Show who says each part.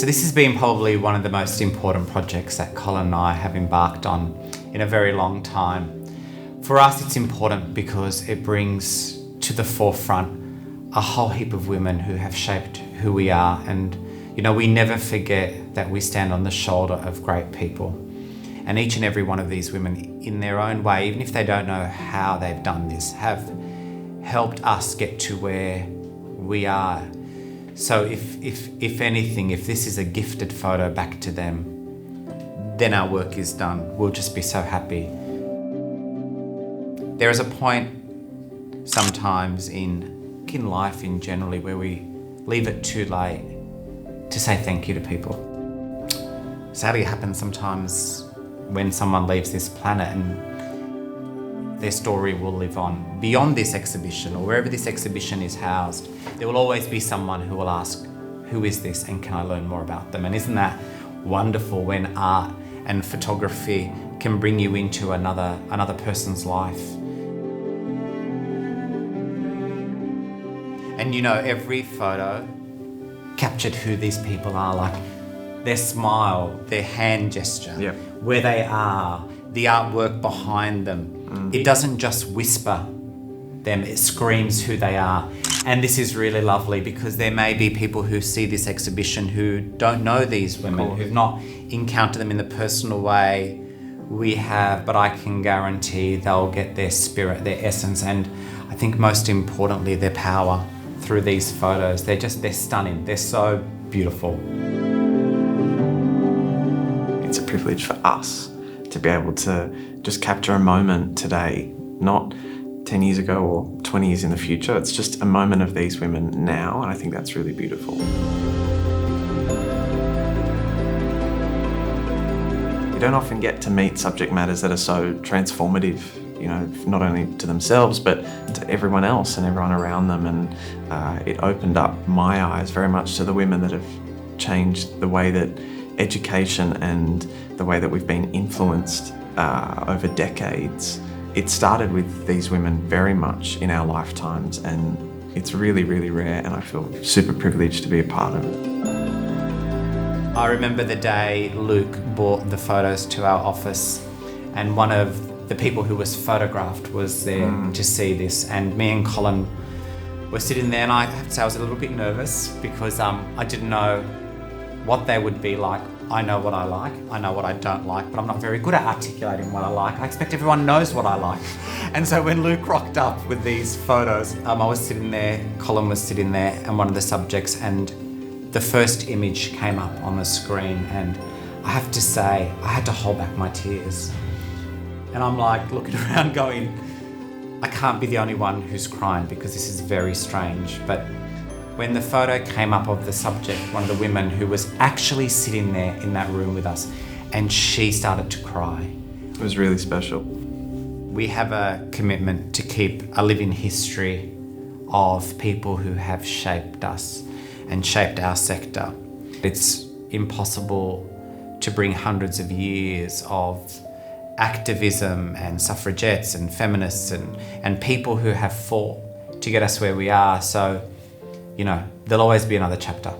Speaker 1: this has been probably one of the most important projects that Colin and I have embarked on in a very long time. For us, it's important because it brings to the forefront a whole heap of women who have shaped who we are. And, we never forget that we stand on the shoulder of great people. And each and every one of these women, in their own way, even if they don't know how they've done this, have helped us get to where we are. So if anything, if this is a gifted photo back to them, then our work is done. We'll just be so happy. There is a point sometimes in life in generally where we leave it too late to say thank you to people. Sadly, it happens sometimes when someone leaves this planet and their story will live on. Beyond this exhibition or wherever this exhibition is housed, there will always be someone who will ask, who is this and can I learn more about them? And isn't that wonderful when art and photography can bring you into another person's life? And every photo captured who these people are, like their smile, their hand gesture, where they are, the artwork behind them. It doesn't just whisper them, it screams who they are. And this is really lovely because there may be people who see this exhibition who don't know these women, who've not encountered them in the personal way we have, but I can guarantee they'll get their spirit, their essence, and I think most importantly, their power through these photos. They're stunning. They're so beautiful.
Speaker 2: It's a privilege for us to be able to just capture a moment today, not 10 years ago or 20 years in the future. It's just a moment of these women now, and I think that's really beautiful. We don't often get to meet subject matters that are so transformative, not only to themselves, but to everyone else and everyone around them. And it opened up my eyes very much to the women that have changed the way that education and the way that we've been influenced over decades. It started with these women very much in our lifetimes, and it's really, really rare, and I feel super privileged to be a part of it.
Speaker 1: I remember the day Luke brought the photos to our office, and one of the people who was photographed was there to see this, and me and Colin were sitting there, and I have to say I was a little bit nervous because I didn't know what they would be like. I know what I like, I know what I don't like, but I'm not very good at articulating what I like. I expect everyone knows what I like. And so when Luke rocked up with these photos, I was sitting there, Colin was sitting there, and one of the subjects, and the first image came up on the screen, and I have to say, I had to hold back my tears. And I'm like looking around going, I can't be the only one who's crying because this is very strange. But when the photo came up of the subject, one of the women who was actually sitting there in that room with us, and she started to cry.
Speaker 2: It was really special.
Speaker 1: We have a commitment to keep a living history of people who have shaped us and shaped our sector. It's impossible to bring hundreds of years of activism and suffragettes and feminists and people who have fought to get us where we are. So, there'll always be another chapter.